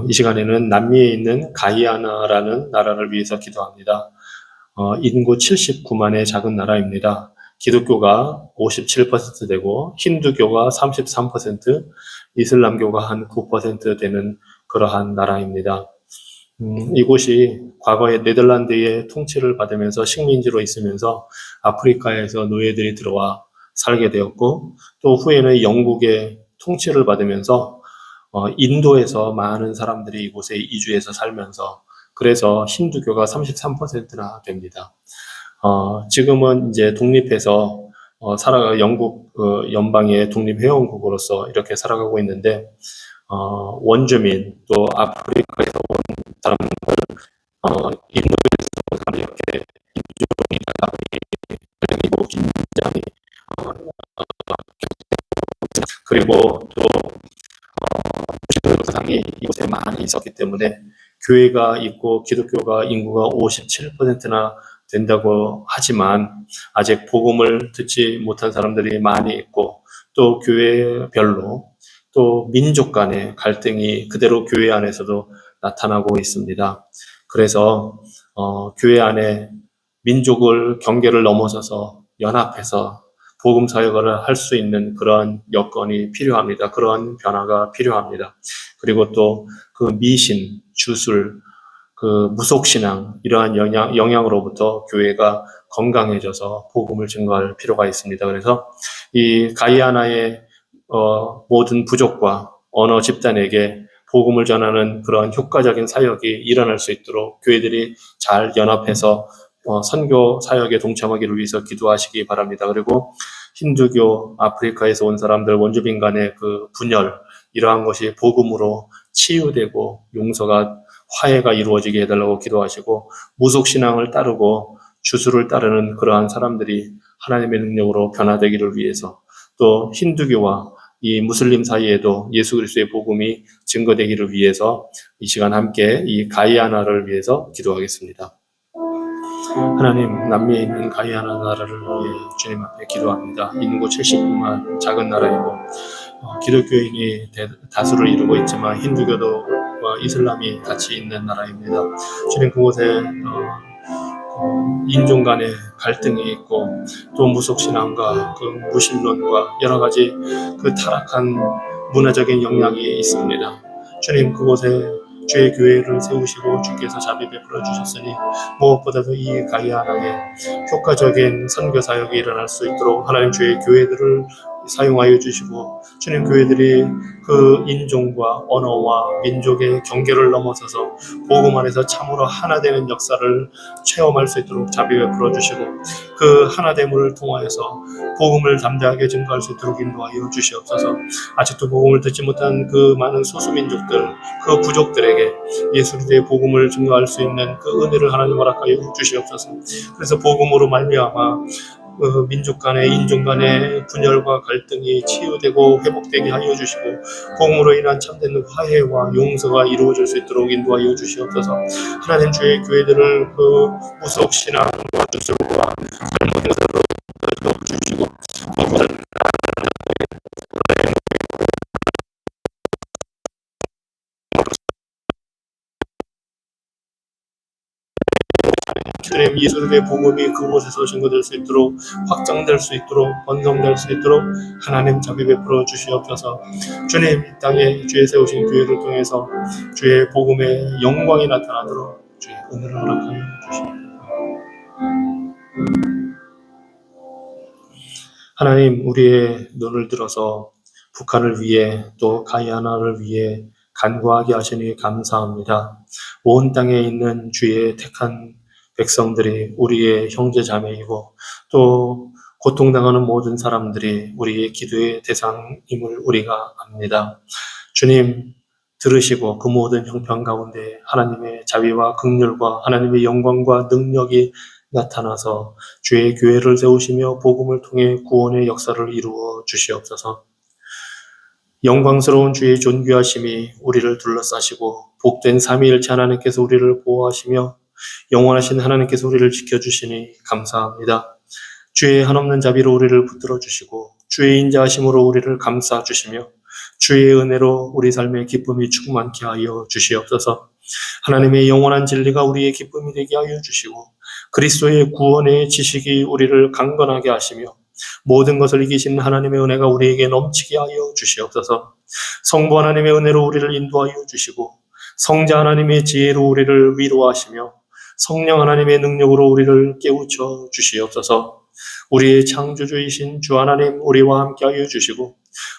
[SPEAKER 1] 이 시간에는 남미에 있는 가이아나라는 나라를 위해서 기도합니다. 인구 79만의 작은 나라입니다. 기독교가 57% 되고 힌두교가 33%, 이슬람교가 한 9% 되는 그러한 나라입니다. 이곳이 과거에 네덜란드의 통치를 받으면서 식민지로 있으면서 아프리카에서 노예들이 들어와 살게 되었고 또 후에는 영국의 통치를 받으면서 인도에서 많은 사람들이 이곳에 이주해서 살면서 그래서 힌두교가 33%나 됩니다. 지금은 이제 독립해서 영국 연방의 독립회원국으로서 이렇게 살아가고 있는데 원주민 또 아프리카에서 온 사람들, 인도에서 이렇게 인종이 굉장히 그리고 또 무슬림상이 이곳에 많이 있었기 때문에 교회가 있고 기독교가 인구가 57%나 된다고 하지만 아직 복음을 듣지 못한 사람들이 많이 있고 또 교회별로 또 민족 간의 갈등이 그대로 교회 안에서도 나타나고 있습니다. 그래서 교회 안에 민족을 경계를 넘어서서 연합해서 복음 사역을 할 수 있는 그런 여건이 필요합니다. 그런 변화가 필요합니다. 그리고 또 그 미신, 주술, 그 무속신앙 이러한 영향으로부터 교회가 건강해져서 복음을 증거할 필요가 있습니다. 그래서 이 가이아나의 모든 부족과 언어 집단에게 복음을 전하는 그런 효과적인 사역이 일어날 수 있도록 교회들이 잘 연합해서 선교 사역에 동참하기를 위해서 기도하시기 바랍니다. 그리고 힌두교, 아프리카에서 온 사람들, 원주민 간의 그 분열, 이러한 것이 복음으로 치유되고 용서가, 화해가 이루어지게 해달라고 기도하시고, 무속신앙을 따르고 주술을 따르는 그러한 사람들이 하나님의 능력으로 변화되기를 위해서, 또 힌두교와 이 무슬림 사이에도 예수 그리스도의 복음이 증거되기를 위해서 이 시간 함께 이 가이아나를 위해서 기도하겠습니다. 하나님, 남미에 있는 가이아나 나라를 위해 주님 앞에 기도합니다. 인구 70만만 작은 나라이고 기독교인이 다수를 이루고 있지만 힌두교도와 이슬람이 같이 있는 나라입니다. 주님, 그곳에 인종 간의 갈등이 있고 또 무속신앙과 그 무신론과 여러 가지 그 타락한 문화적인 영향이 있습니다. 주님, 그곳에 주의 교회를 세우시고 주께서 자비 베풀어 주셨으니 무엇보다도 이 가이아나에 효과적인 선교 사역이 일어날 수 있도록 하나님 주의 교회들을 사용하여 주시고, 주님, 교회들이 그 인종과 언어와 민족의 경계를 넘어서서 복음 안에서 참으로 하나 되는 역사를 체험할 수 있도록 자비 베풀어 주시고, 그 하나됨을 통하여서 복음을 담대하게 증거할 수 있도록 인도하여 주시옵소서. 아직도 복음을 듣지 못한 그 많은 소수민족들, 그 부족들에게 예수 그리스도의 복음을 증거할 수 있는 그 은혜를 하나님 허락하여 주시옵소서. 그래서 복음으로 말미암아 민족 간의, 인종 간의 분열과 갈등이 치유되고 회복되게 하여 주시고, 복음으로 인한 참된 화해와 용서가 이루어질 수 있도록 인도하여 주시옵소서. 하나님, 주의 교회들을 그 무속신앙과 주술과 잘못된 것으로 주시고, 주님, 예수 그리스도의 복음이 그곳에서 증거될 수 있도록, 확장될 수 있도록, 번성될 수 있도록 하나님 자비 베풀어 주시옵소서. 주님, 이 땅에 주의 세우신 교회를 통해서 주의 복음의 영광이 나타나도록 주의 은혜를 허락하여 주시옵소서. 하나님, 우리의 눈을 들어서 북한을 위해 또 가이아나를 위해 간구하게 하시니 감사합니다. 온 땅에 있는 주의 택한 백성들이 우리의 형제 자매이고 또 고통당하는 모든 사람들이 우리의 기도의 대상임을 우리가 압니다. 주님, 들으시고 그 모든 형편 가운데 하나님의 자비와 긍휼과 하나님의 영광과 능력이 나타나서 주의 교회를 세우시며 복음을 통해 구원의 역사를 이루어 주시옵소서. 영광스러운 주의 존귀하심이 우리를 둘러싸시고 복된 삼위일체 하나님께서 우리를 보호하시며 영원하신 하나님께서 우리를 지켜주시니 감사합니다. 주의 한없는 자비로 우리를 붙들어 주시고 주의 인자하심으로 우리를 감싸 주시며 주의 은혜로 우리 삶의 기쁨이 충만케 하여 주시옵소서. 하나님의 영원한 진리가 우리의 기쁨이 되게 하여 주시고 그리스도의 구원의 지식이 우리를 강건하게 하시며 모든 것을 이기신 하나님의 은혜가 우리에게 넘치게 하여 주시옵소서. 성부 하나님의 은혜로 우리를 인도하여 주시고 성자 하나님의 지혜로 우리를 위로하시며 성령 하나님의 능력으로 우리를 깨우쳐 주시옵소서. 우리의 창조주이신 주 하나님, 우리와 함께하여 주시고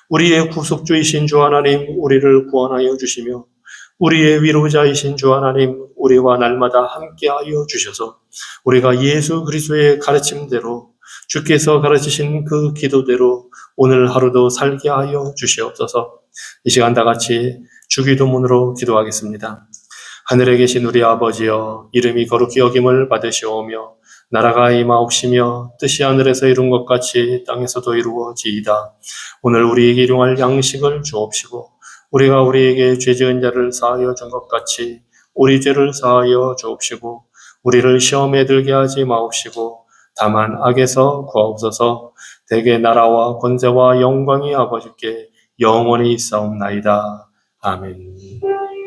[SPEAKER 1] 우리의 구속주이신 주 하나님, 우리를 구원하여 주시며 우리의 위로자이신 주 하나님, 우리와 날마다 함께하여 주셔서 우리가 예수 그리스도의 가르침대로 주께서 가르치신 그 기도대로 오늘 하루도 살게 하여 주시옵소서. 이 시간 다 같이 주기도문으로 기도하겠습니다. 하늘에 계신 우리 아버지여, 이름이 거룩히 여김을 받으시오며 나라가 임하옵시며 뜻이 하늘에서 이룬 것 같이 땅에서도 이루어지이다. 오늘 우리에게 일용할 양식을 주옵시고 우리가 우리에게 죄 지은 자를 사하여 준 것 같이 우리 죄를 사하여 주옵시고 우리를 시험에 들게 하지 마옵시고 다만 악에서 구하옵소서. 대개 나라와 권세와 영광이 아버지께 영원히 있사옵나이다. 아멘.